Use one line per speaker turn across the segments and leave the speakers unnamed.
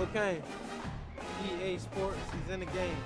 Cocaine. EA Sports. He's in the game.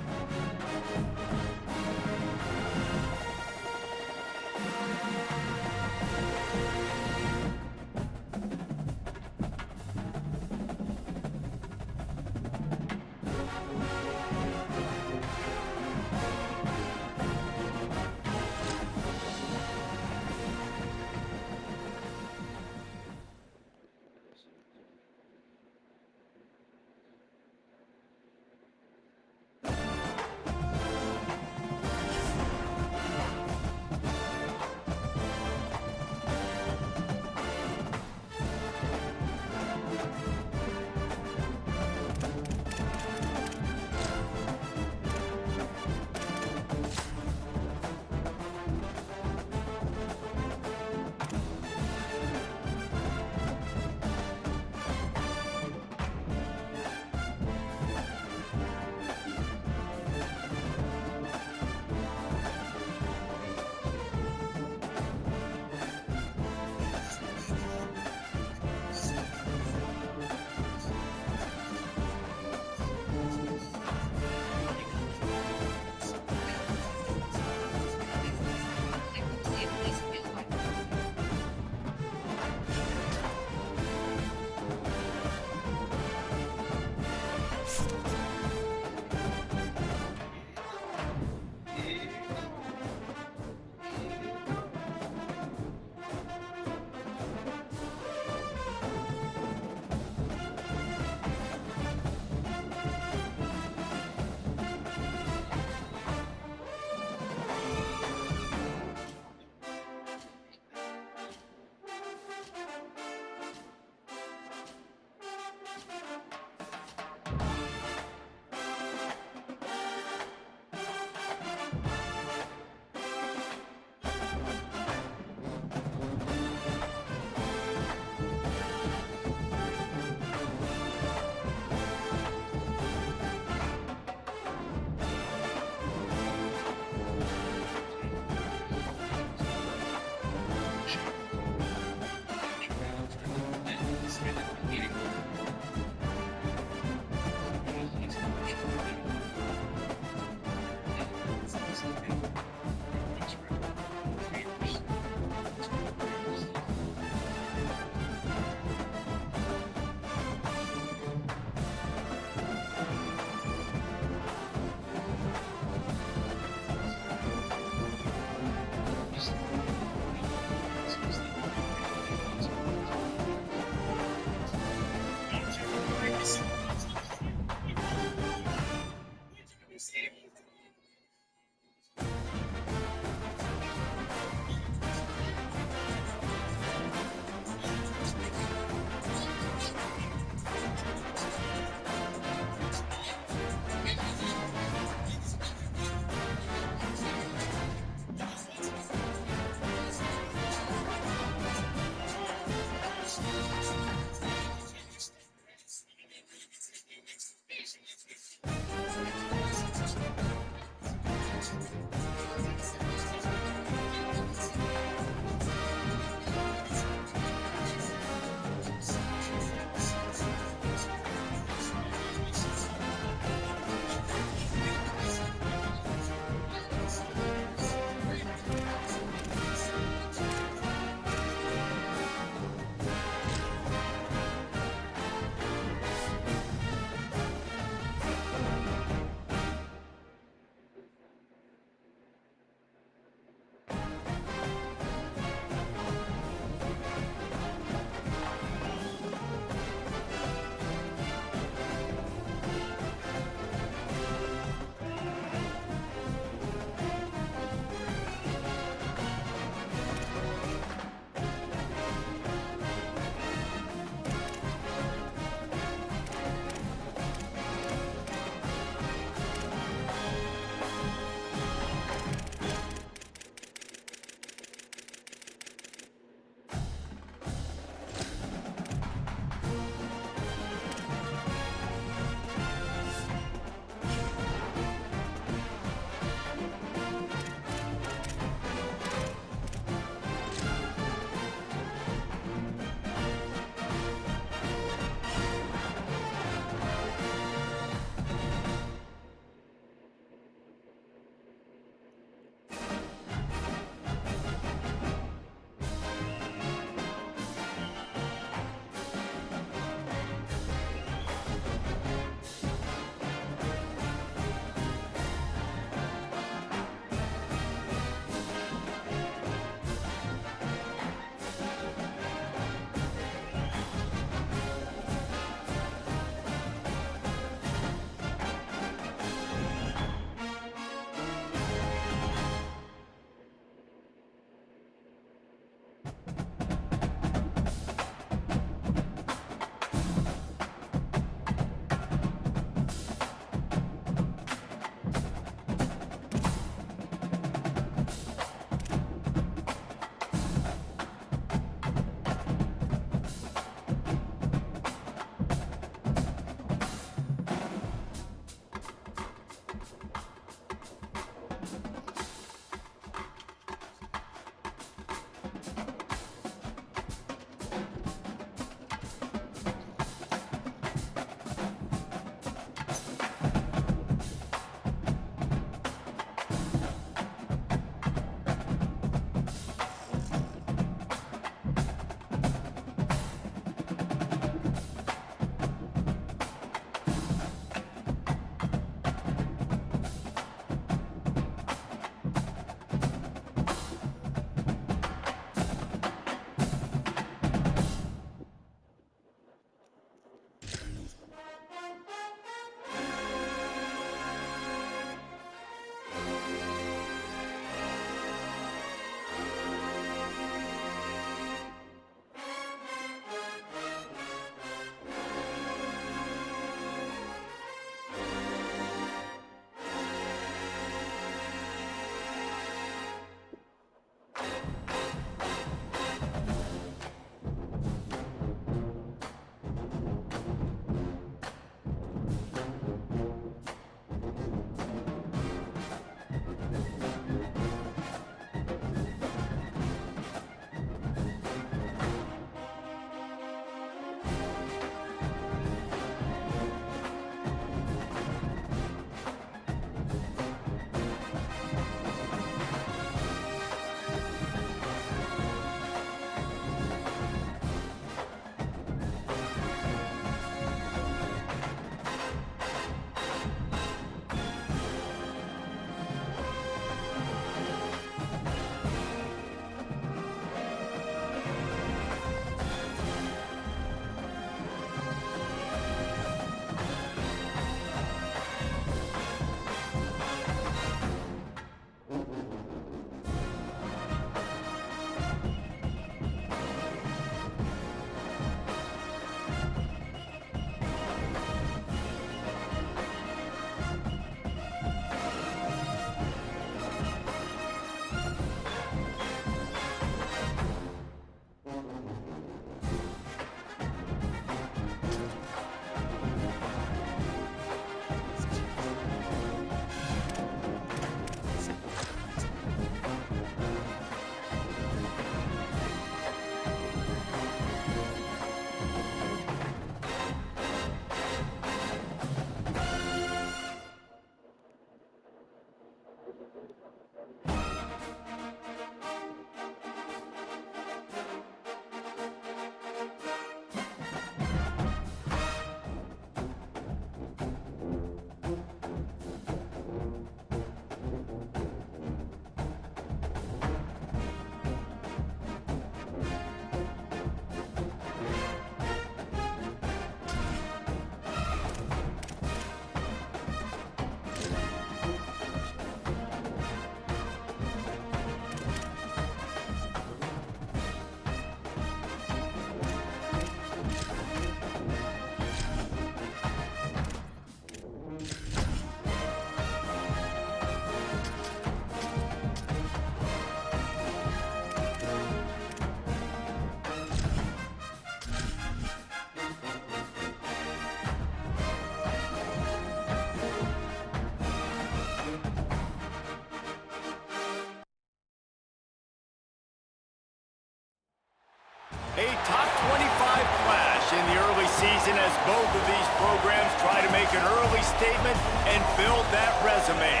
both of these programs try to make an early statement and build that resume.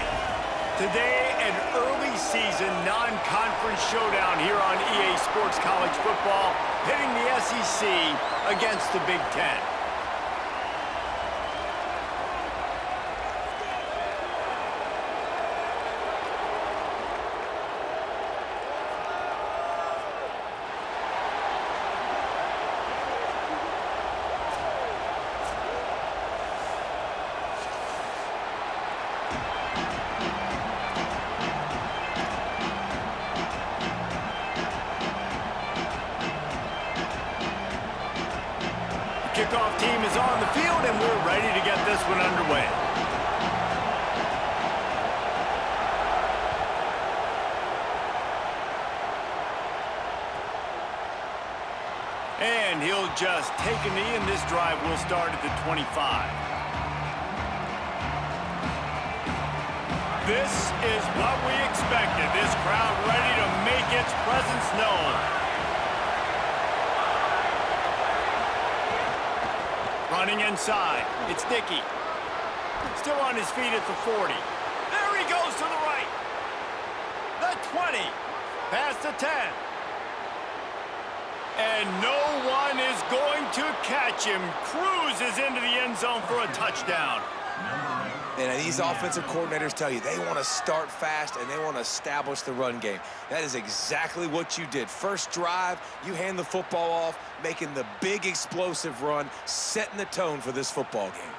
Today, an early season non-conference showdown here on EA Sports College Football, pitting the SEC against the Big Ten. Kickoff team is on the field, and we're ready to get this one underway. And he'll just take a knee, and this drive will start at the 25. This is what we expected. This crowd ready to make its presence known. Running inside, it's Dickey. Still on his feet at the 40. There he goes to the right. The 20, past the 10. And no one is going to catch him. Cruises into the end zone for a touchdown.
And these offensive coordinators tell you they want to start fast and they want to establish the run game. That is exactly what you did. First drive, you hand the football off, making the big explosive run, setting the tone for this football game.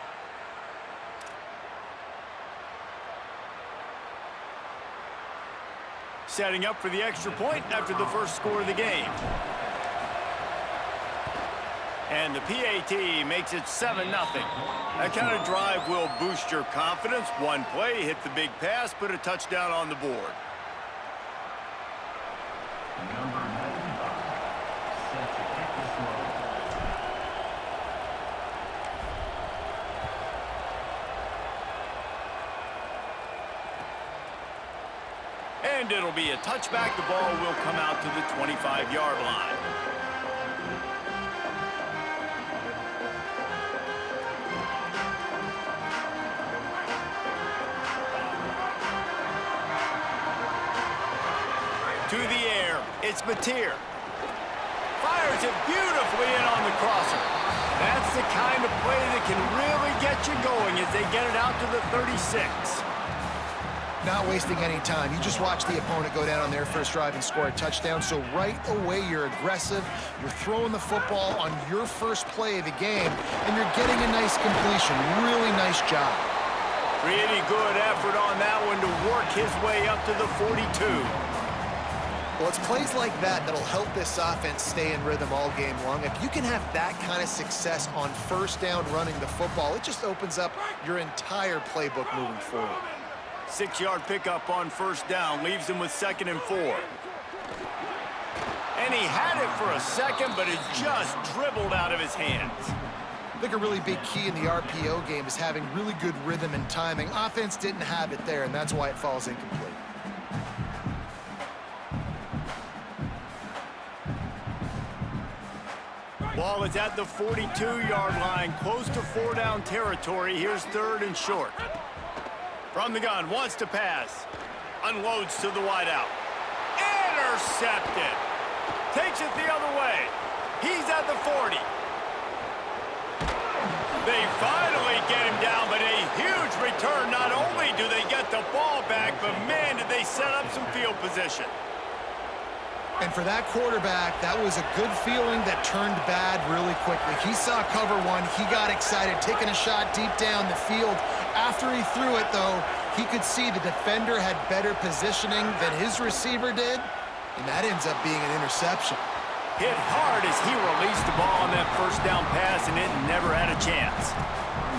Setting up for the extra point after the first score of the game. And the PAT makes it 7-0. That kind of drive will boost your confidence. One play, hit the big pass, put a touchdown on the board.
Number 95, set to kick this one.
And it'll be a touchback. The ball will come out to the 25-yard line. To the air, it's Mateer. Fires it beautifully in on the crosser. That's the kind of play that can really get you going as they get it out to the 36.
Not wasting any time. You just watch the opponent go down on their first drive and score a touchdown. So right away, you're aggressive. You're throwing the football on your first play of the game, and you're getting a nice completion. Really nice job.
Pretty good effort on that one to work his way up to the 42.
Well, it's plays like that that'll help this offense stay in rhythm all game long. If you can have that kind of success on first down running the football, it just opens up your entire playbook moving forward.
6-yard pickup on first down, leaves him with 2nd and 4. And he had it for a second, but it just dribbled out of his hands.
I think a really big key in the RPO game is having really good rhythm and timing. Offense didn't have it there, and that's why it falls incomplete.
Ball is at the 42-yard line, close to 4-down territory. Here's 3rd and short. From the gun, wants to pass. Unloads to the wideout. Intercepted. Takes it the other way. He's at the 40. They finally get him down, but a huge return. Not only do they get the ball back, but man, did they set up some field position.
And for that quarterback, that was a good feeling that turned bad really quickly. He saw cover one. He got excited, taking a shot deep down the field. After he threw it, though, he could see the defender had better positioning than his receiver did, and that ends up being an interception.
Hit hard as he released the ball on that first down pass, and it never had a chance.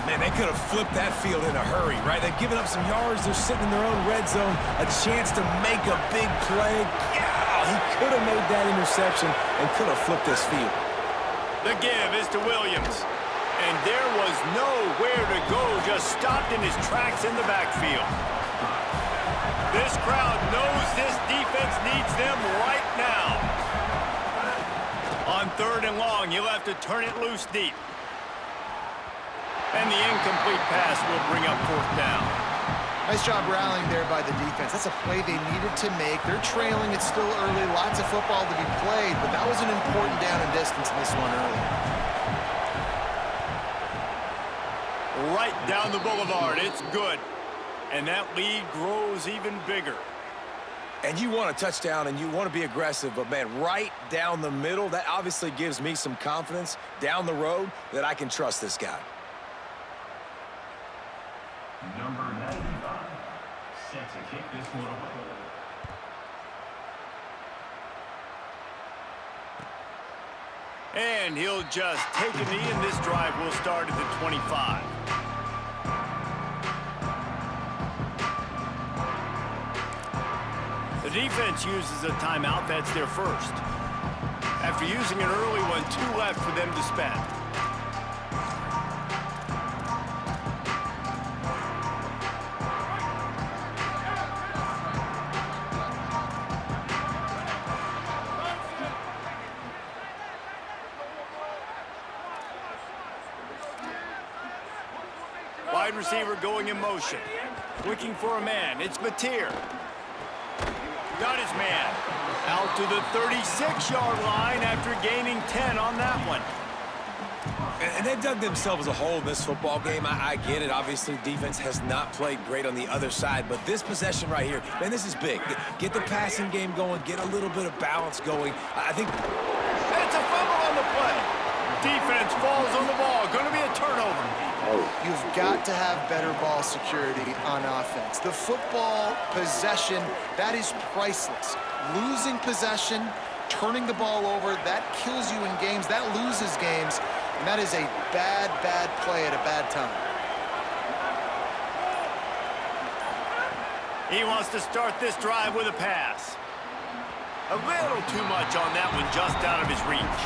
Man, they could have flipped that field in a hurry, right? They've given up some yards. They're sitting in their own red zone. A chance to make a big play. He could have made that interception and could have flipped this field.
The give is to Williams. And there was nowhere to go, just stopped in his tracks in the backfield. This crowd knows this defense needs them right now. On 3rd and long, you'll have to turn it loose deep. And the incomplete pass will bring up 4th down.
Nice job rallying there by the defense. That's a play they needed to make. They're trailing. It's still early. Lots of football to be played, but that was an important down and distance in this one early.
Right down the boulevard. It's good. And that lead grows even bigger.
And you want a touchdown and you want to be aggressive, but, man, right down the middle, that obviously gives me some confidence down the road that I can trust this guy.
Number 95, set to kick this one away.
And he'll just take a knee, and this drive will start at the 25. The defense uses a timeout. That's their first. After using an early one, 2 left for them to spend. Wide receiver going in motion. Looking for a man. It's Mateer. Got his man. Out to the 36-yard line after gaining 10 on that one.
And they've dug themselves a hole in this football game. I get it. Obviously, defense has not played great on the other side, but this possession right here, man, this is big. Get the passing game going. Get a little bit of balance going. I think...
It's a fumble on the play. Defense falls on the ball. Going to be a turnover.
You've got to have better ball security on offense. The football possession, that is priceless. Losing possession, turning the ball over, that kills you in games, that loses games, and that is a bad, bad play at a bad time.
He wants to start this drive with a pass. A little too much on that one, just out of his reach.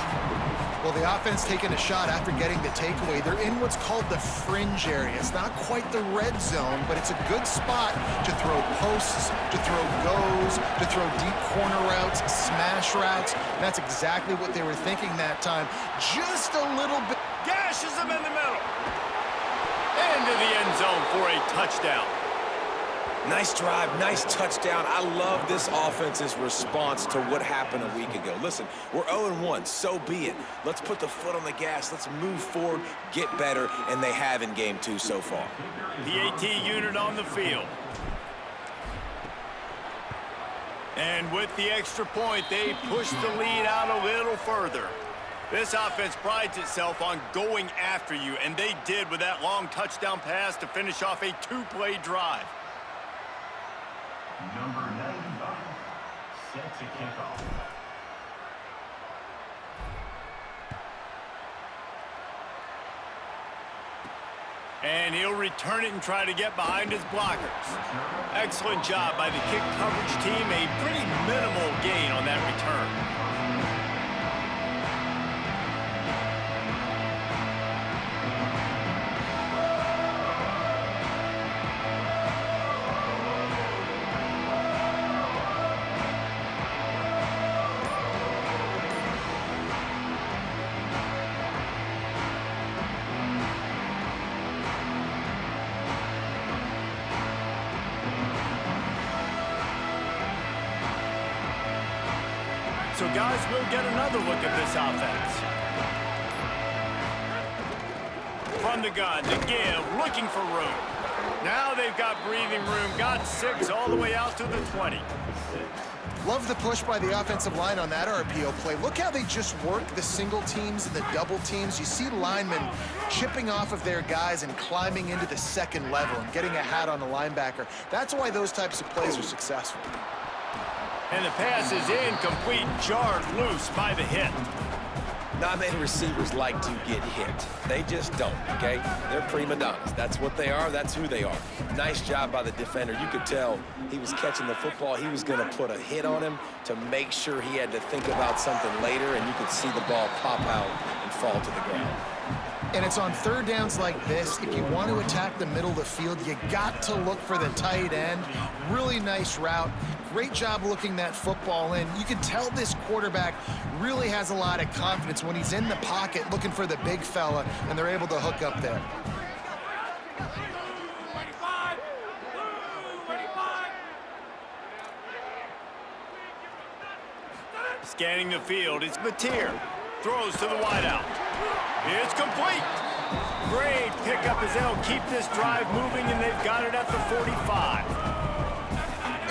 Well, the offense taking a shot after getting the takeaway. They're in what's called the fringe area. It's not quite the red zone, but it's a good spot to throw posts, to throw goes, to throw deep corner routes, smash routes. And that's exactly what they were thinking that time. Just a little bit.
Gashes him in the middle. Into the end zone for a touchdown.
Nice drive, nice touchdown. I love this offense's response to what happened a week ago. Listen, we're 0-1, so be it. Let's put the foot on the gas. Let's move forward, get better, and they have in game 2 so far.
The AT unit on the field. And with the extra point, they push the lead out a little further. This offense prides itself on going after you, and they did with that long touchdown pass to finish off a 2-play drive.
Number 95, set to kick off.
And he'll return it and try to get behind his blockers. Excellent job by the kick coverage team. A pretty minimal gain on that return. So, guys, we'll get another look at this offense. From the gun, the give, looking for room. Now they've got breathing room, got 6 all the way out to the 20.
Love the push by the offensive line on that RPO play. Look how they just work the single teams and the double teams. You see linemen chipping off of their guys and climbing into the second level and getting a hat on the linebacker. That's why those types of plays are successful.
And the pass is incomplete, jarred loose by the hit.
Not many receivers like to get hit. They just don't, okay? They're prima donnas. That's what they are. That's who they are. Nice job by the defender. You could tell he was catching the football. He was going to put a hit on him to make sure he had to think about something later, and you could see the ball pop out and fall to the ground.
And it's on third downs like this. If you want to attack the middle of the field, you got to look for the tight end. Really nice route. Great job looking that football in. You can tell this quarterback really has a lot of confidence when he's in the pocket looking for the big fella, and they're able to hook up there.
Scanning the field, it's Mateer. Throws to the wideout. It's complete. Great pickup as they'll keep this drive moving, and they've got it at the 45.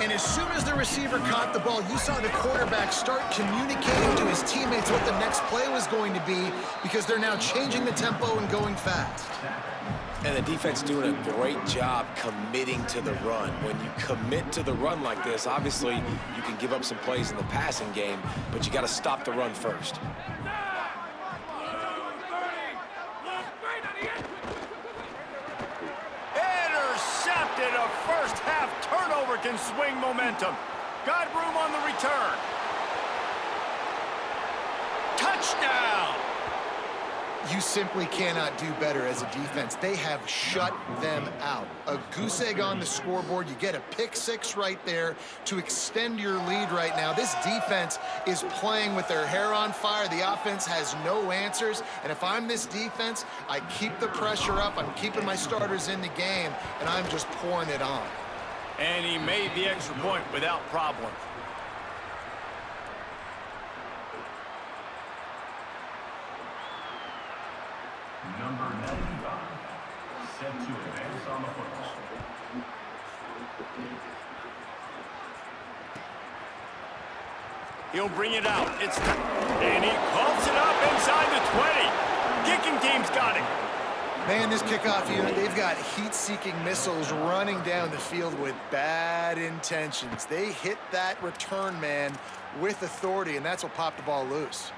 And as soon as the receiver caught the ball, you saw the quarterback start communicating to his teammates what the next play was going to be, because they're now changing the tempo and going fast.
And the defense doing a great job committing to the run. When you commit to the run like this, obviously you can give up some plays in the passing game, but you got to stop the run first.
Intercepted. A first half turnover can swing momentum. Got room on the return. Touchdown.
You simply cannot do better as a defense. They have shut them out. A goose egg on the scoreboard. You get a pick six right there to extend your lead right now. This defense is playing with their hair on fire. The offense has no answers. And if I'm this defense, I keep the pressure up. I'm keeping my starters in the game, and I'm just pouring it on.
And he made the extra point without problem.
Number 95, set to advance on the football.
He'll bring it out. It's time. And he pumps it up inside the 20. Kicking team's got it.
Man, this kickoff unit, they've got heat-seeking missiles running down the field with bad intentions. They hit that return man with authority, and that's what popped the ball loose.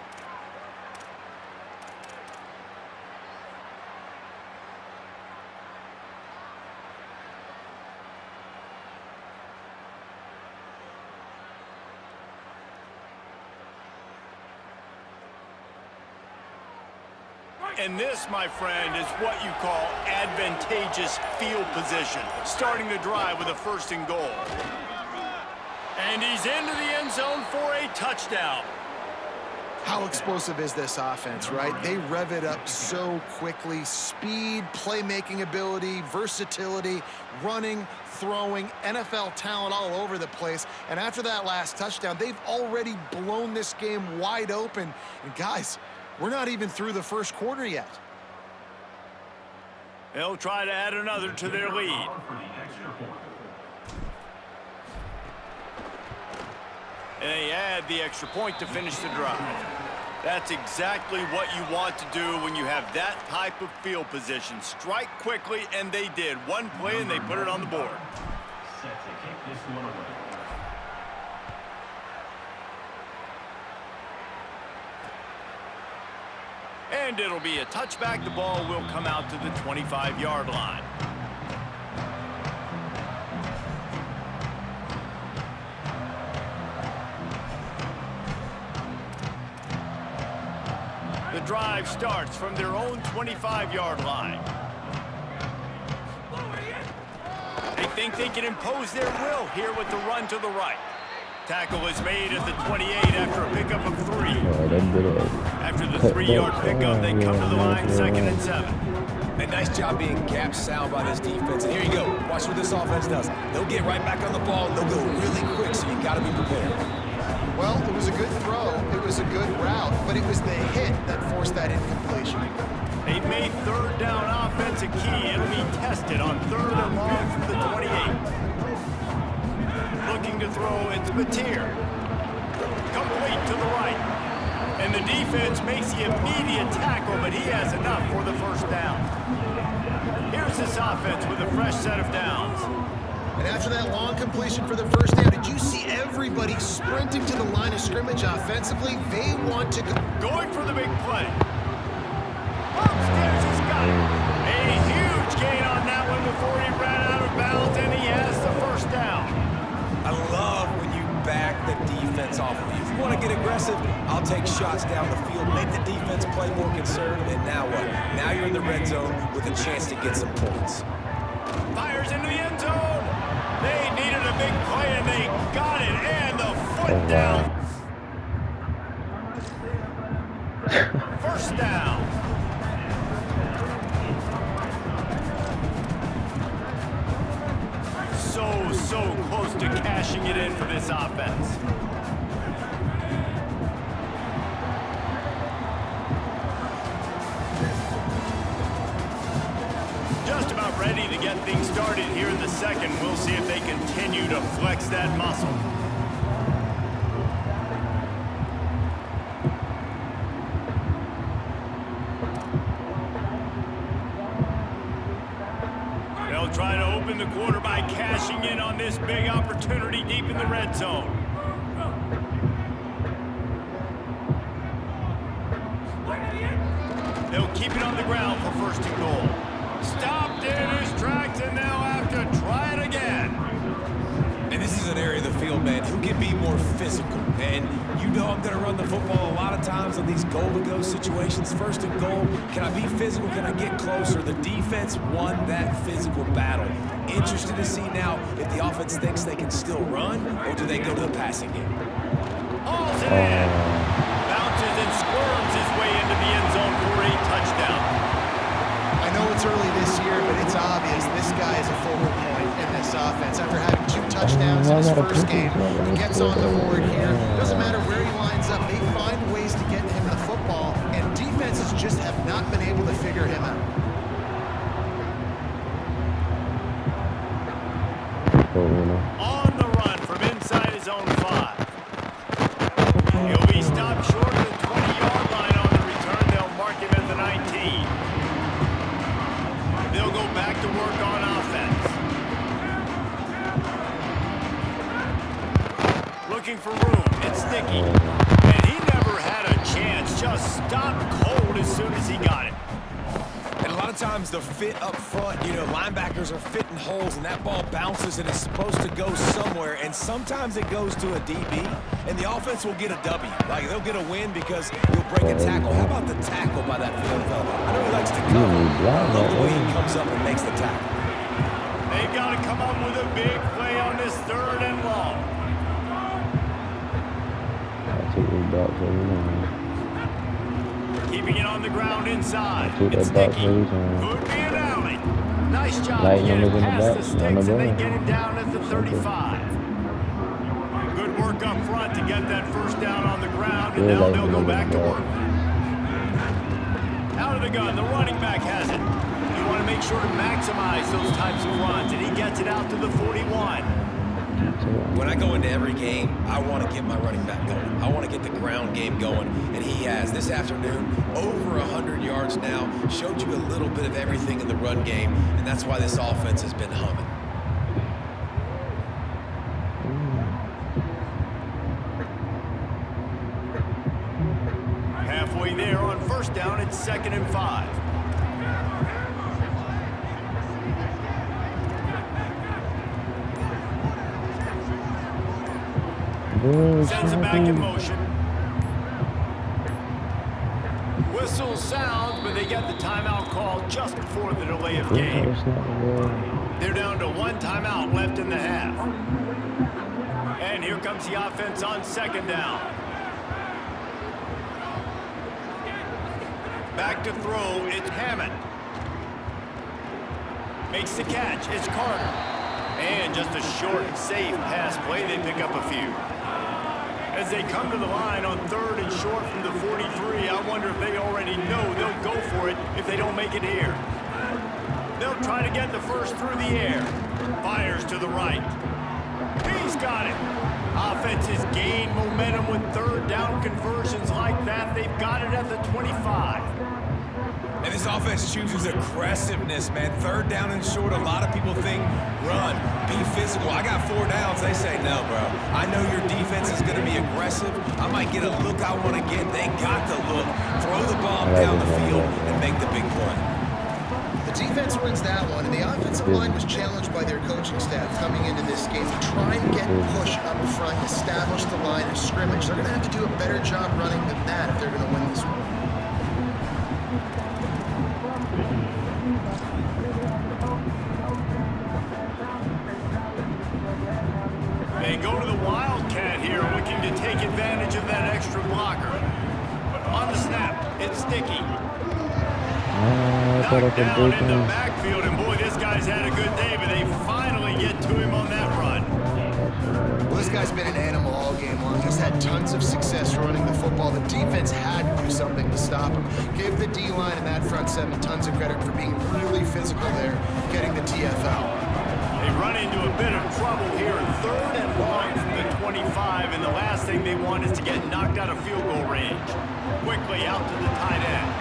And this, my friend, is what you call advantageous field position. Starting the drive with a first and goal. And he's into the end zone for a touchdown.
How explosive is this offense, right? They rev it up so quickly. Speed, playmaking ability, versatility, running, throwing, NFL talent all over the place. And after that last touchdown, they've already blown this game wide open. And guys, we're not even through the first quarter yet.
They'll try to add another to their lead. And they add the extra point to finish the drive. That's exactly what you want to do when you have that type of field position. Strike quickly, and they did. One play, and they put it on the board.
Set to kick this one away.
And it'll be a touchback. The ball will come out to the 25-yard line. The drive starts from their own 25-yard line. They think they can impose their will here with the run to the right. Tackle is made at the 28 after a pickup of 3. After the 3-yard pickup, they come to the line, 2nd and 7.
A nice job being gap sound by this defense. And here you go. Watch what this offense does. They'll get right back on the ball, and they'll go really quick, so you got to be prepared.
Well, it was a good throw. It was a good route, but it was the hit that forced that incompletion.
They've made third down offense a key. It'll be tested on 3rd and long from the 28. Looking to throw, it's Mateer. Complete to the right. And the defense makes the immediate tackle, but he has enough for the first down. Here's this offense with a fresh set of downs.
And after that long completion for the first down, did you see everybody sprinting to the line of scrimmage offensively? They want to go.
Going for the big play. Upstairs, he's got it. A huge gain on that one before he ran out of bounds, and he has the first down.
I love when you back the defense off of you. If you want to get aggressive, I'll take shots down the field, make the defense play more conservative, and now what? Now you're in the red zone with a chance to get some points.
Fires into the end zone. They needed a big play, and they got it, and the foot down. First down. pushing it in for this offense. Just about ready to get things started here in the second. We'll see if they continue to flex that muscle. They'll try to open the quarter by cashing in on this big opportunity deep in the red zone. They'll keep it on the ground for first and goal. Stopped in his tracks, and they'll have to try it again.
And this is an area of the field, man, who can be more physical. And you know I'm going to run the football a lot of times on these goal-to-go situations. First and goal, can I be physical? Can I get closer? The defense won that physical battle. Interested to see now if the offense thinks they can still run, or do they go to the passing game?
Hauls it in. Bounces and squirms his way into the end zone for a touchdown.
I know it's early this year, but it's obvious this guy is a focal point in this offense. After having 2 touchdowns in his first game, he gets on the board here. Doesn't matter where he lines up, they find ways to get him the football, and defenses just have not been able to figure him out.
On the run from inside his own 5. He'll be stopped short of the 20-yard line on the return. They'll mark him at the 19. They'll go back to work on offense. Looking for room. It's Sticky. And he never had a chance. Just stopped cold as soon as he got it.
And a lot of times the fit up front, you know, linebackers are fitting holes, and that ball bounces and it's supposed to go somewhere, and sometimes it goes to a DB, and the offense will get a W. Like, they'll get a win because he'll break a tackle. How about the tackle by that field fella? I know he likes to cover. I love the way he comes up and makes the tackle.
They've got to come up with a big play on this 3rd and long. Keeping it on the ground inside. It's Sticky. Could be an alley. Nice job to get him past the sticks, and they get him down at the 35. Good work up front to get that first down on the ground, and now they'll go back to work. Out of the gun, the running back has it. You want to make sure to maximize those types of runs, and he gets it out to the 41.
When I go into every game, I want to get my running back going. I want to get the ground game going, and he has this afternoon over 100 yards now. Showed you a little bit of everything in the run game, and that's why this offense has been humming.
Halfway there on first down, it's 2nd and 5. Sends it back in motion. Whistle sounds, but they get the timeout call just before the delay of game. They're down to 1 timeout left in the half. And here comes the offense on 2nd down. Back to throw, it's Hammond. Makes the catch, it's Carter. And just a short, safe pass play, they pick up a few. As they come to the line on 3rd and short from the 43, I wonder if they already know they'll go for it if they don't make it here. They'll try to get the first through the air. Fires to the right. He's got it. Offenses gain momentum with 3rd down conversions like that. They've got it at the 25.
And this offense chooses aggressiveness, man. 3rd down and short, a lot of people think run, be physical. I got 4 downs. They say, no, bro. I know your defense is going to be aggressive. I might get a look I want to get. They got the look. Throw the bomb down the field and make the big play.
The defense wins that one, and the offensive line was challenged by their coaching staff coming into this game to try and get push up front, establish the line of scrimmage. They're going to have to do a better job running than that if they're going to win this one.
They go to the Wildcat here, looking to take advantage of that extra blocker. On the snap, it's Sticky. Knocked down in the backfield, and boy, this guy's had a good day, but they finally get to him on that run.
This guy's been an animal all game long. He's had tons of success running the football. The defense had to do something to stop him. Give the D-line and that front seven tons of credit for being really physical there, getting the TFL.
They run into a bit of trouble here, 3rd and long from the 25, and the last thing they want is to get knocked out of field goal range. Quickly out to the tight end.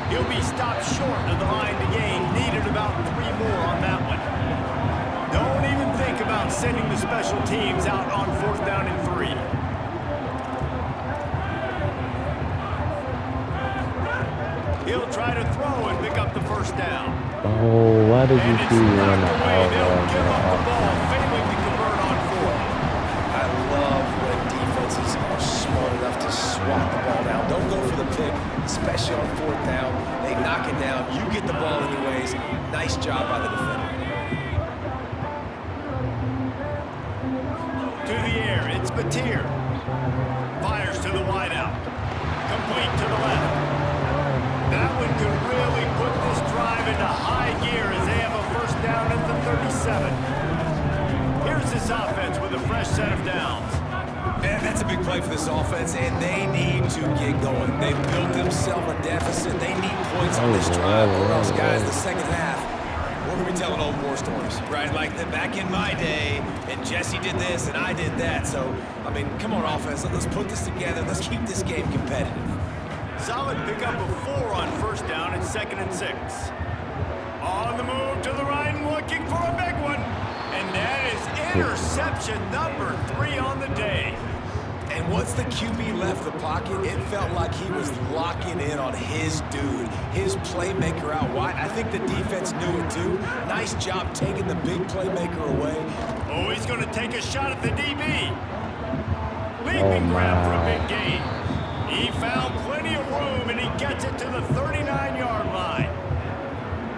He'll be stopped short of the line to gain. Needed about 3 more on that one. Don't even think about sending the special teams out on 4th down and 3. He'll try to throw and pick up the 1st down.
Oh, why did you see me on the
They'll give up the ball, failing to convert on 4th.
I love when defenses are smart enough to swat the ball down. Don't go for the pick, especially on 4th down. They knock it down. You get the ball anyways. Nice job by the defender.
To the air, it's Batir. Fires to the wideout. Complete to the left. That one could really put this drive into high gear as they have a 1st down at the 37. Here's this offense with a fresh set of downs.
Man, that's a big play for this offense, and they need to get going. They've built themselves a deficit. They need points on this drive, or else, guys, the second half, we're going to be telling old war stories, right? Like back in my day, and Jesse did this, and I did that. So, I mean, come on, offense. Let's put this together. Let's keep this game competitive.
Solid pickup of 4 on 1st down and 2nd and 6. On the move to the right and looking for a big one. And that is interception number 3 on the day.
And once the QB left the pocket, it felt like he was locking in on his dude, his playmaker out wide. I think the defense knew it too. Nice job taking the big playmaker away.
Oh, he's going to take a shot at the DB. Leaping grab for a big gain. He found plenty of room, and he gets it to the 39-yard line.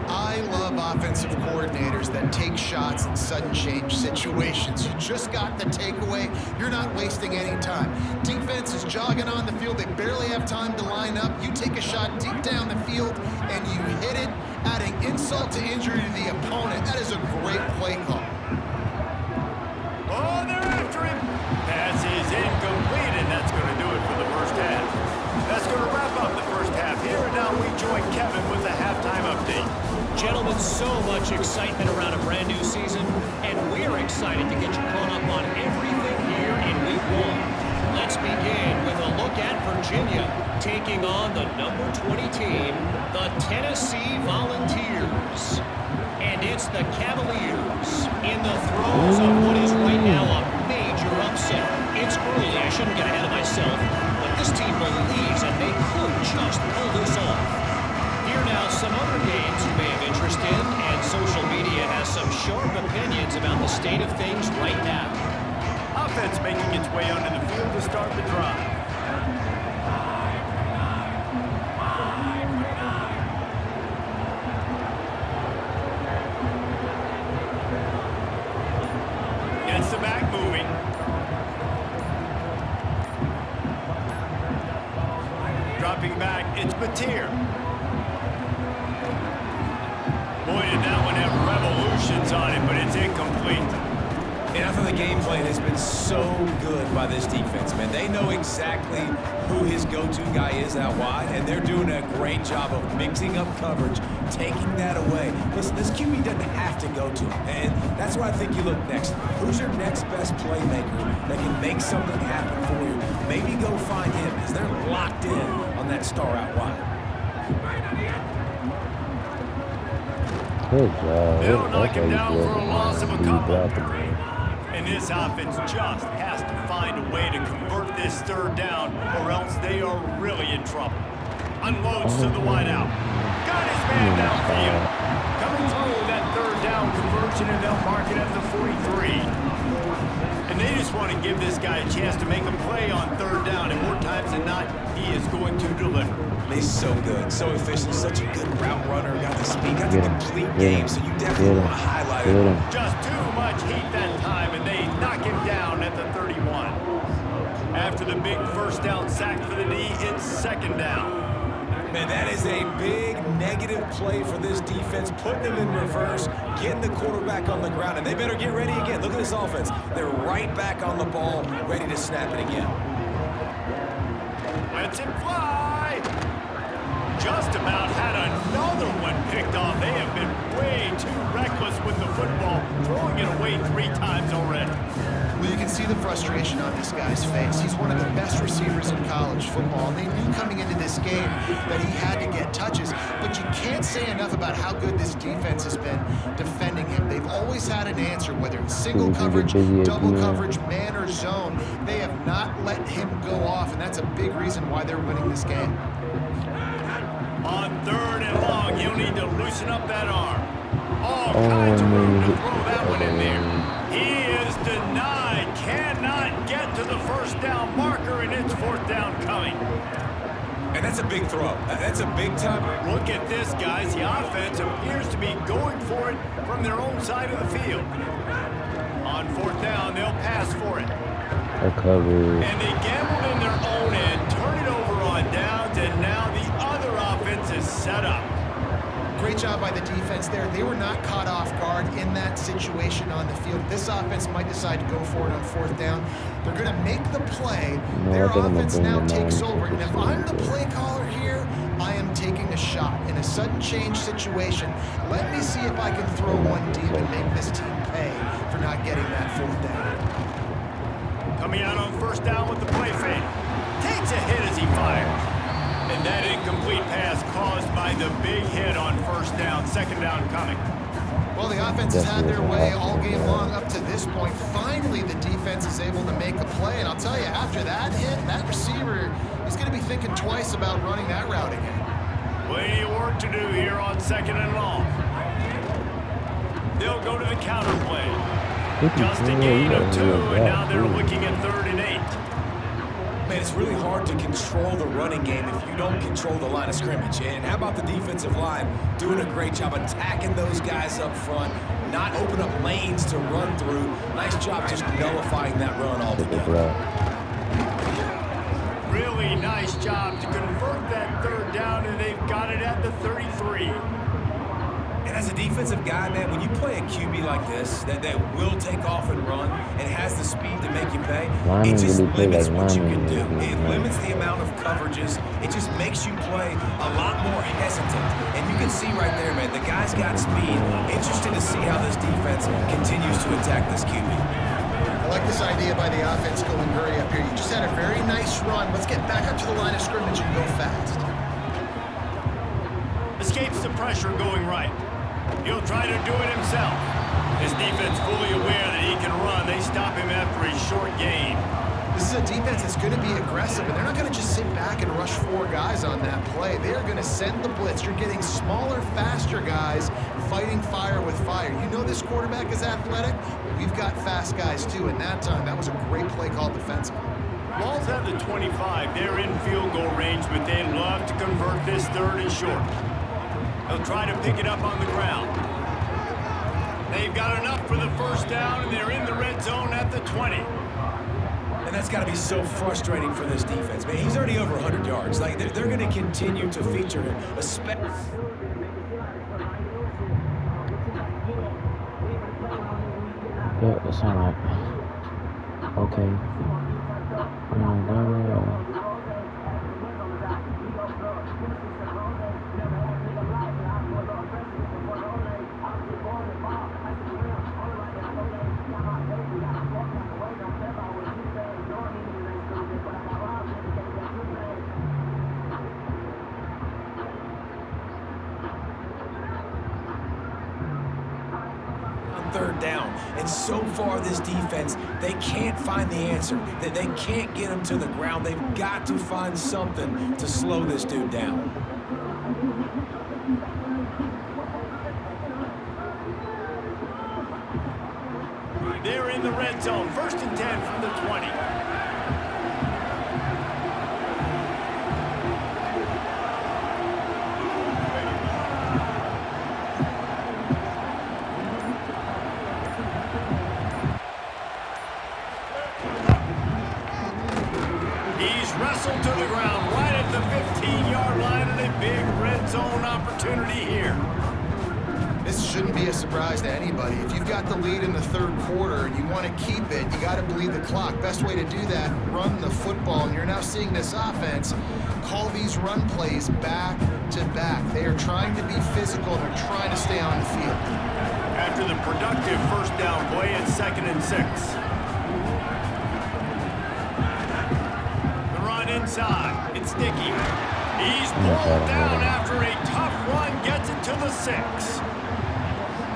I love offensive coordinators that take shots in sudden change situations. You just got the takeaway. You're not wasting any time. Defense is jogging on the field. They barely have time to line up. You take a shot deep down the field, and you hit it, adding insult to injury to the opponent. That is a great play call.
Oh, they're after him. Pass is incomplete, and that's going to do it for the 1st half. That's going to wrap up the 1st half. Here and now we join Kevin with a halftime update.
Gentlemen, so much excitement around a brand new season, and we're excited to get you caught up on everything here in Week 1. Let's begin with a look at Virginia taking on the number 20 team, the Tennessee Volunteers. And it's the Cavaliers in the throes of what is right now a major upset. It's early, I shouldn't get ahead of myself, but this team believes that they could just pull this off. Here now, some other games you may have interest in, and social media has some sharp opinions about the state of things right now.
Offense making its way onto the field to start the drive. Gets the back moving. Dropping back, it's Batir. Boy, did that one have revolutions on it, but it's incomplete.
And I thought the game plan has been so good by this defense, man. They know exactly who his go-to guy is out wide, and they're doing a great job of mixing up coverage, taking that away. Listen, this QB doesn't have to go to him, and that's why I think you look next. Who's your next best playmaker that can make something happen for you? Maybe go find him, because they're locked in on that star out wide.
Good job.
They'll knock him down for a
That's
loss of a
how you
couple.
do it.
And this offense just has to find a way to convert this 3rd down, or else they are really in trouble. Unloads to the wideout. Got his man downfield. Coming through that 3rd down conversion, and they'll mark it at the 43. And they just want to give this guy a chance to make a play on 3rd down, and more times than not, he is going to deliver.
He's so good, so efficient, such a good route runner, got the speed, got the complete game, so you definitely want to highlight it.
Just too much heat that time, and they knock him down at the 31. After the big 1st down sack for the knee, it's 2nd down.
Man, that is a big negative play for this defense, putting them in reverse, getting the quarterback on the ground, and they better get ready again. Look at this offense. They're right back on the ball, ready to snap it again.
Lets it fly. Just about had another one picked off. They have been way too reckless with the football, throwing it away 3 times already.
Well, you can see the frustration on this guy's face. He's one of the best receivers in college football. They knew coming into this game that he had to get touches, but you can't say enough about how good this defense has been defending him. They've always had an answer, whether it's single coverage, double coverage, man or zone. They have not let him go off, and that's a big reason why they're winning this game.
On 3rd and long, he'll need to loosen up that arm. All kinds of room to throw that one in there. He is denied, cannot get to the first down marker, and it's 4th down coming.
And that's a big throw. That's a big time.
Look at this, guys. The offense appears to be going for it from their own side of the field. On 4th down, they'll pass for it. And they gambled in their own end, turn it over on downs, and now the other offense is set up.
Great job by the defense there. They were not caught off guard in that situation on the field. This offense might decide to go for it on 4th down. They're going to make the play. Their offense now takes over. And if I'm the play caller here, I am taking a shot. In a sudden change situation, let me see if I can throw one deep and make this team pay for not getting that 4th down.
Coming out on 1st down with the play fake. Takes a hit as he fires. And that incomplete pass caused by the big hit on 1st down, 2nd down coming.
Well, the offense has had their way all game long up to this point. Finally, the defense is able to make a play. And I'll tell you, after that hit, that receiver is going to be thinking twice about running that route again.
Plenty of work to do here on 2nd and long. They'll go to the counter play. Just a gain of 2, and now they're looking at 3rd and 8.
Man, it's really hard to control the running game if you don't control the line of scrimmage. And how about the defensive line doing a great job attacking those guys up front, not open up lanes to run through. Nice job just nullifying that run altogether.
Really nice job to convert that 3rd down, and they've got it at the 33.
And as a defensive guy, man, when you play a QB like this, that will take off and run and has the speed to make you pay, it just limits what you can do. It limits the amount of coverages. It just makes you play a lot more hesitant. And you can see right there, man, the guy's got speed. Interesting to see how this defense continues to attack this QB.
I like this idea by the offense going hurry up here. You just had a very nice run. Let's get back up to the line of scrimmage and go fast.
Escapes the pressure going right. He'll try to do it himself. His defense fully aware that he can run. They stop him after a short gain.
This is a defense that's going to be aggressive, and they're not going to just sit back and rush 4 guys on that play. They are going to send the blitz. You're getting smaller, faster guys fighting fire with fire. You know this quarterback is athletic. We've got fast guys, too, and that time, that was a great play call defensively.
Ball's at the 25. They're in field goal range, but they'd love to convert this 3rd and short. They'll try to pick it up on the ground. They've got enough for the 1st down, and they're in the red zone at the 20.
And that's got to be so frustrating for this defense, man. He's already over 100 yards. Like, they're going to continue to feature him, especially.
Yeah, it's all right. Okay.
On 3rd down, and so far this defense, they can't find the answer. They can't get him to the ground. They've got to find something to slow this dude down.
They're in the red zone. 1st and 10 from the 20. He's wrestled to the ground right at the 15-yard line, and a big red zone opportunity here.
This shouldn't be a surprise to anybody. If you've got the lead in the third quarter and you want to keep it, you got to bleed the clock. Best way to do that, run the football. And you're now seeing this offense call these run plays back to back. They are trying to be physical, and they're trying to stay on the field.
After the productive first down play, it's 2nd and 6. Inside, it's Nicky. He's pulled down after a tough run, gets it to the 6.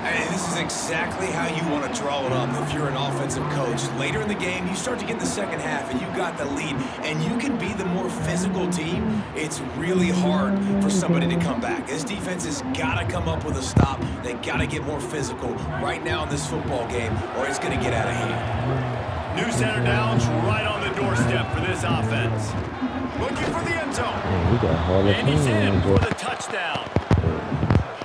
And this is exactly how you want to draw it up if you're an offensive coach. Later in the game, you start to get in the second half, and you got the lead, and you can be the more physical team. It's really hard for somebody to come back. This defense has got to come up with a stop. They got to get more physical right now in this football game, or it's going to get out of hand.
New center downs right on the doorstep for this offense. Looking for the end zone. And he's in for the touchdown.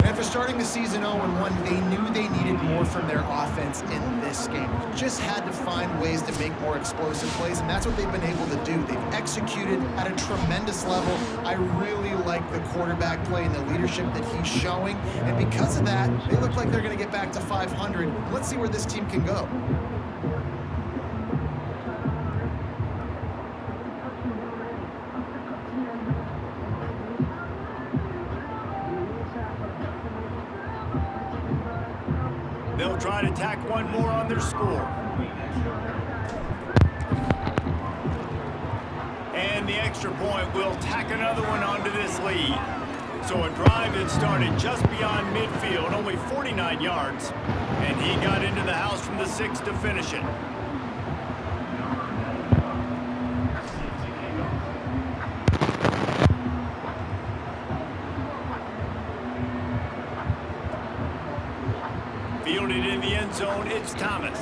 After starting the season 0-1, they knew they needed more from their offense in this game. Just had to find ways to make more explosive plays, and that's what they've been able to do. They've executed at a tremendous level. I really like the quarterback play and the leadership that he's showing, and because of that, they look like they're going to get back to 500. Let's see where this team can go.
They'll try to tack one more on their score. And the extra point will tack another one onto this lead. So a drive that started just beyond midfield, only 49 yards. And he got into the house from the 6 to finish it. Fielded in the end zone, it's Thomas.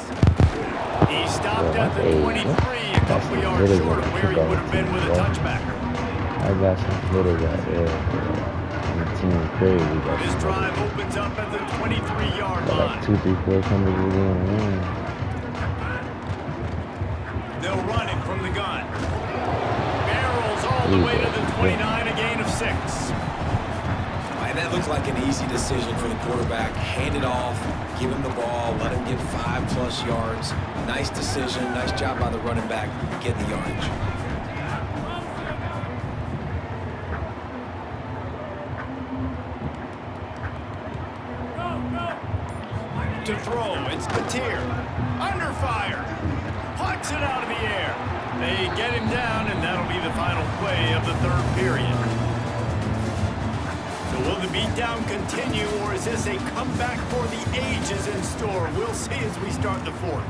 He stopped at the 23, a couple yards short of where he would have been with a touchback.
I got some hitters out there.
This drive opens up at the 23-yard line.
Like 2, 3, 4 comers again.
They'll run it from the gun. Barrels all the way to the 29, a gain of 6.
That looked like an easy decision for the quarterback. Hand it off, give him the ball, let him get 5+ yards. Nice decision, nice job by the running back, getting the yardage.
To throw, it's Batir. Under fire. Plucks it out of the air. They get him down, and that'll be the final play of the third period. Will the beatdown continue, or is this a comeback for the ages in store? We'll see as we start the fourth.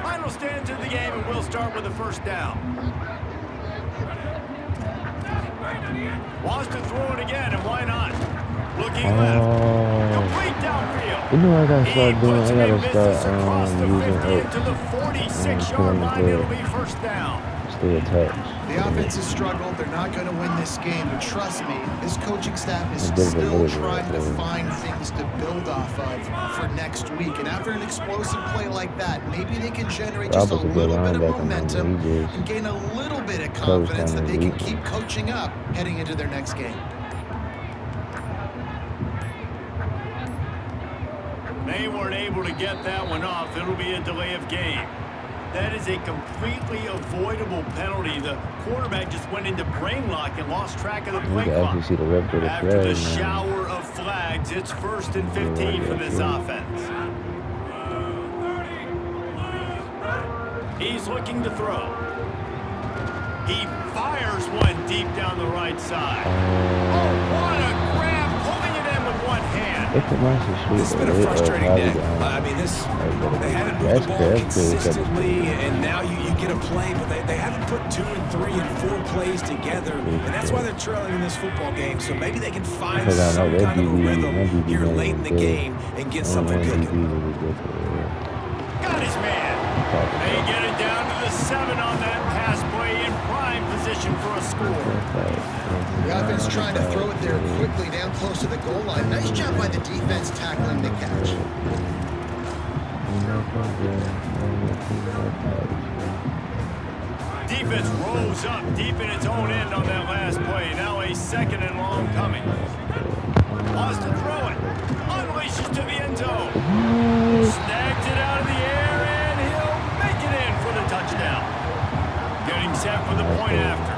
Final stands of the game, and we'll start with a first down. Wants to throw it again, and why not? Looking left. Complete downfield.
You know I gotta start doing, I gotta start
across the 50
using
to the 46-yard line. It'll be first down.
Stay attached.
The offense has struggled. They're not going to win this game, but trust me, this coaching staff is still trying to find things to build off of for next week. And after an explosive play like that, maybe they can generate just a little bit of momentum and gain a little bit of confidence that they can keep coaching up heading into their next game.
They weren't able to get that one off. It'll be a delay of game. That is a completely avoidable penalty. The quarterback just went into brain lock and lost track of the play clock. After the shower of flags, it's 1st and 15 for this offense. He's looking to throw. He fires one deep down the right side. Oh, what a grab, pulling it in with one hand.
This has been a frustrating day. I mean, they haven't moved the ball consistently, and now you get a play, but they haven't put 2 and 3 and 4 plays together, and that's why they're trailing in this football game. So maybe they can find some kind of a rhythm here late in the game and get something cooking.
Got his man. They get it down to the 7 on that pass play in prime position for a score.
The offense trying to throw it there quickly down close to the goal line. Nice job by the defense tackling the catch.
defense rose up deep in its own end on that last play. Now a 2nd and long coming. Wants to throw it. Unleashes to the end zone. Snags it out of the air, and he'll make it in for the touchdown. Getting set for the point after.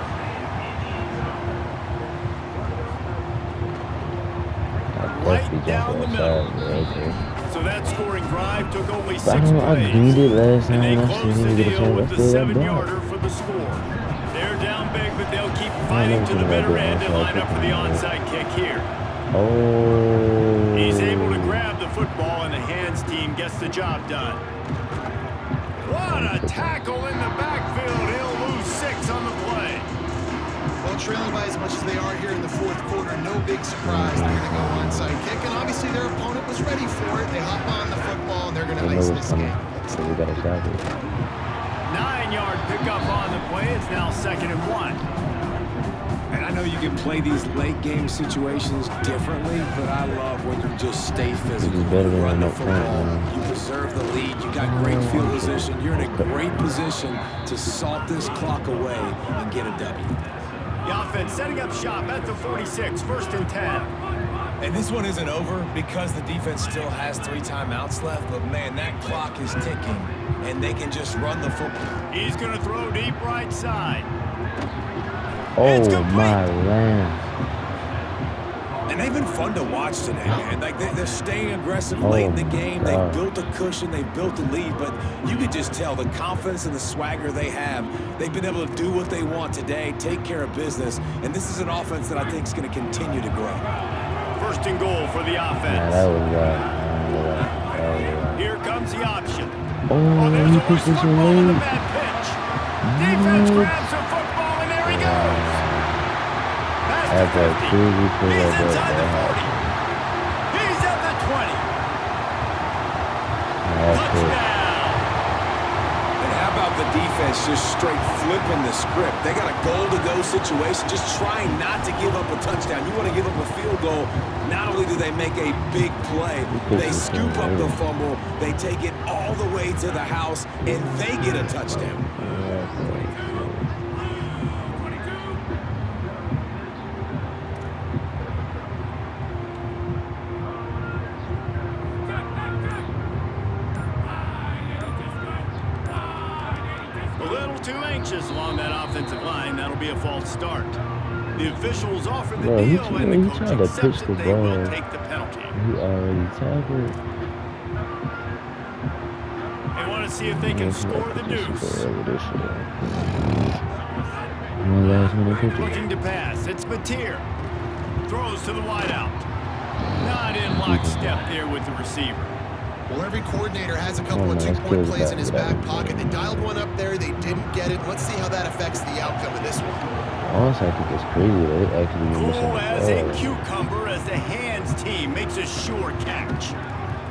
Right down the middle. So that scoring drive took only 6 plays. And they closed the deal with the 7-yarder for the score. They're down big, but they'll keep fighting to the bitter end and line up for the onside kick here. He's able to grab the football, and the hands team gets the job done. What a tackle in the backfield. He'll lose 6 on the play.
Well, trailing by as much as they are here in the 4th quarter, no big surprise. They're going to go onside kick, and obviously their opponent was ready for it. They hop on the football, and they're going to ice this game.
So we got a shot here.
9-yard pickup on the play. It's now 2nd and 1.
And I know you can play these late game situations differently, but I love when you just stay physical.
This is better than
Run the
no
football.
point,
You preserve the lead. You got great field position. You're in a great position to salt this clock away and get a W.
The offense setting up shop at the 46, 1st and 10.
And this one isn't over because the defense still has 3 timeouts left, but man, that clock is ticking, and they can just run the football.
He's going to throw deep right side.
Oh, my land.
And they've been fun to watch today, man. Like, they're staying aggressive late in the game. They've built a cushion. They've built a lead. But you could just tell the confidence and the swagger they have. They've been able to do what they want today, take care of business. And this is an offense that I think is going to continue to grow.
1st and goal for the offense.
Yeah, that was bad.
Here comes the option.
Oh,
There's
he
a
pushed this
football and a
away.
bad pitch. Defense grabs the football, and there he goes.
That's a crazy play.
He's inside the 40. He's at the 20. Touchdown.
And how about the defense just straight flipping the script? They got a goal-to-go situation, just trying not to give up a touchdown. You want to give up a field goal, not only do they make a big play, they scoop up the fumble, they take it all the way to the house, and they get a touchdown.
Too anxious along that offensive line. That'll be a false start. The officials offered the
He
deal, and the coach
tried to pitch
accepts
the
that they will
ball.
take the penalty.
He already tackled.
They want to see if they can score the deuce. Looking to pass. It's Mateer. Throws to the wideout. Not in lockstep there with the receiver.
Well, every coordinator has a couple of 2-point plays in his back pocket. They dialed one up there. They didn't get it. Let's see how that affects the outcome of this one.
Honestly, I think it's crazy that it actually
Cool as a cucumber as the hands team makes a sure catch.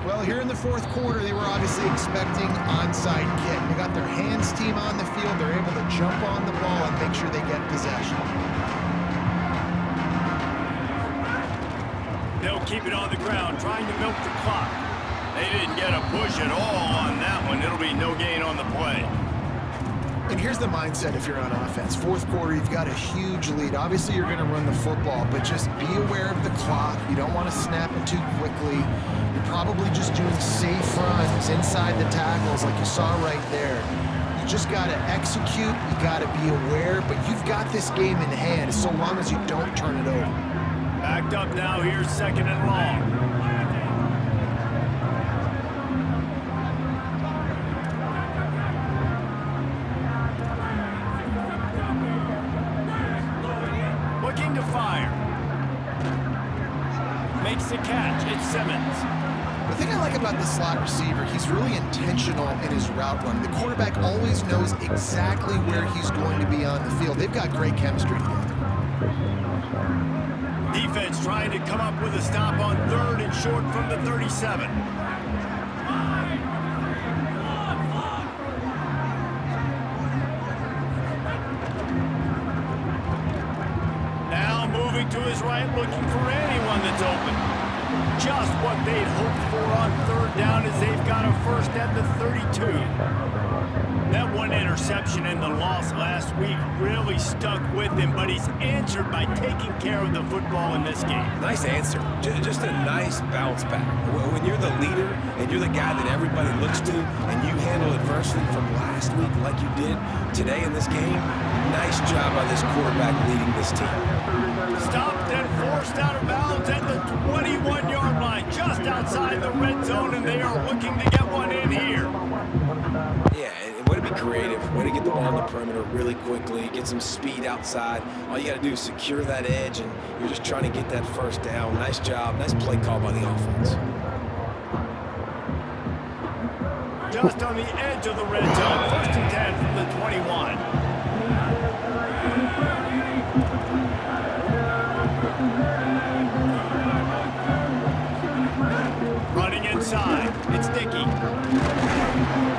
Well, here in the 4th quarter, they were obviously expecting onside kick. They got their hands team on the field. They're able to jump on the ball and make sure they get possession.
They'll keep it on the ground, trying to milk the clock. They didn't get a push at all on that one. It'll be no gain on the play.
And here's the mindset if you're on offense. 4th quarter, you've got a huge lead. Obviously, you're going to run the football, but just be aware of the clock. You don't want to snap it too quickly. You're probably just doing safe runs inside the tackles like you saw right there. You just got to execute. You got to be aware, but you've got this game in hand so long as you don't turn it over.
Backed up now. Here's 2nd and long. To fire. Makes the catch. It's Simmons.
The thing I like about the slot receiver, he's really intentional in his route running. The quarterback always knows exactly where he's going to be on the field. They've got great chemistry together.
Defense trying to come up with a stop on 3rd and short from the 37. To his right, looking for anyone that's open. Just what they'd hoped for on 3rd down as they've got a first at the 32. That one interception and the loss last week really stuck with him, but he's answered by taking care of the football in this game.
Nice answer. Just a nice bounce back. When you're the leader and you're the guy that everybody looks to and you handle adversity from last week like you did today in this game, nice job by this quarterback leading this team.
Stopped and forced out of bounds at the 21-yard line, just outside the red zone, and they are looking to get one in here.
Yeah, and way to be creative, way to get the ball in the perimeter really quickly, get some speed outside. All you got to do is secure that edge, and you're just trying to get that first down. Nice job, nice play call by the offense.
Just on the edge of the red zone, 1st and 10 from the 21. Running inside, it's Dickey.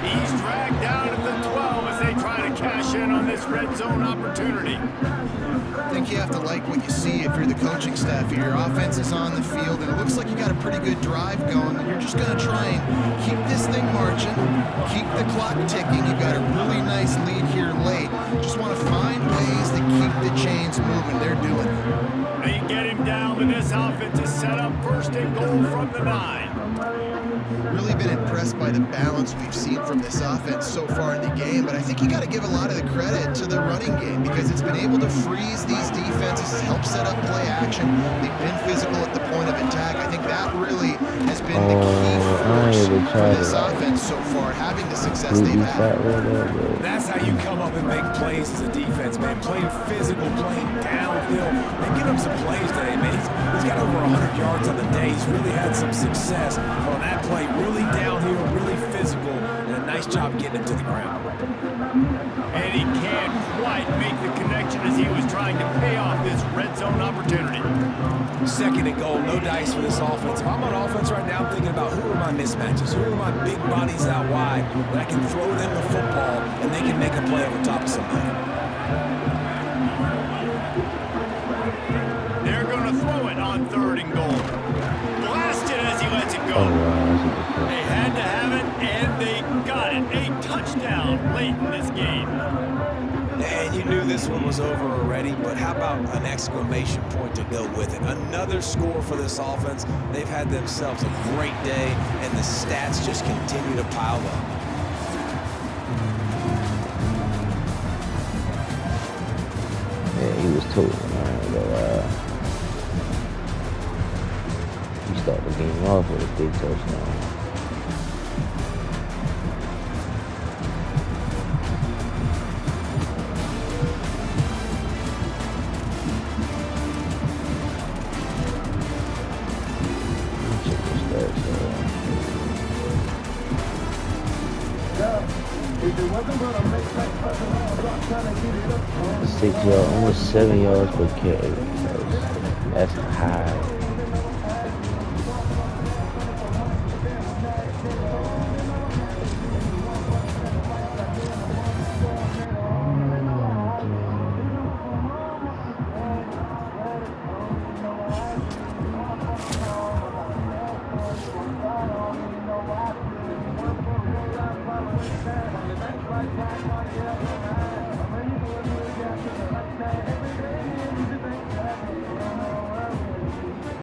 He's dragged down at the 12 as they try to cash in on this red zone opportunity.
I think you have to like what you see if you're the coaching staff here. Your offense is on the field, and it looks like you got a pretty good drive going, and you're just going to try and keep this thing marching, keep the clock ticking. You've got a really nice lead here late. Just want to find ways to keep the chains moving. They're doing it.
They get him down with this offense to set up 1st and goal from the 9.
Really been impressed by the balance we've seen from this offense so far in the game, but I think you got to give a lot of the credit to the running game because it's been able to freeze these defenses, help set up play action. They've been physical at the point of attack. I think that really has been the key force for this offense so far, having the success they've had.
That's how you come up and make plays as a defense, man. Playing physical, playing downhill. They give him some plays today, man. He's got over 100 yards on the day. He's really had some success on that play. Really downhill, really physical, and a nice job getting him to the ground.
And he can't quite make the connection as he was trying to pay off this red zone opportunity.
2nd and goal, no dice for this offense. If I'm on offense right now, I'm thinking about who are my mismatches, who are my big bodies out wide that I can throw them the football and they can make a play over top of somebody.
They're going to throw it on 3rd and goal. Blasted as he lets it go. They had to have it, and they got it. A touchdown late in this game.
And you knew this one was over already, but how about an exclamation point to go with it? Another score for this offense. They've had themselves a great day, and the stats just continue to pile up.
Yeah, he was total, man. He started the game off with a big touchdown. Almost 7 yards per carry. That's high.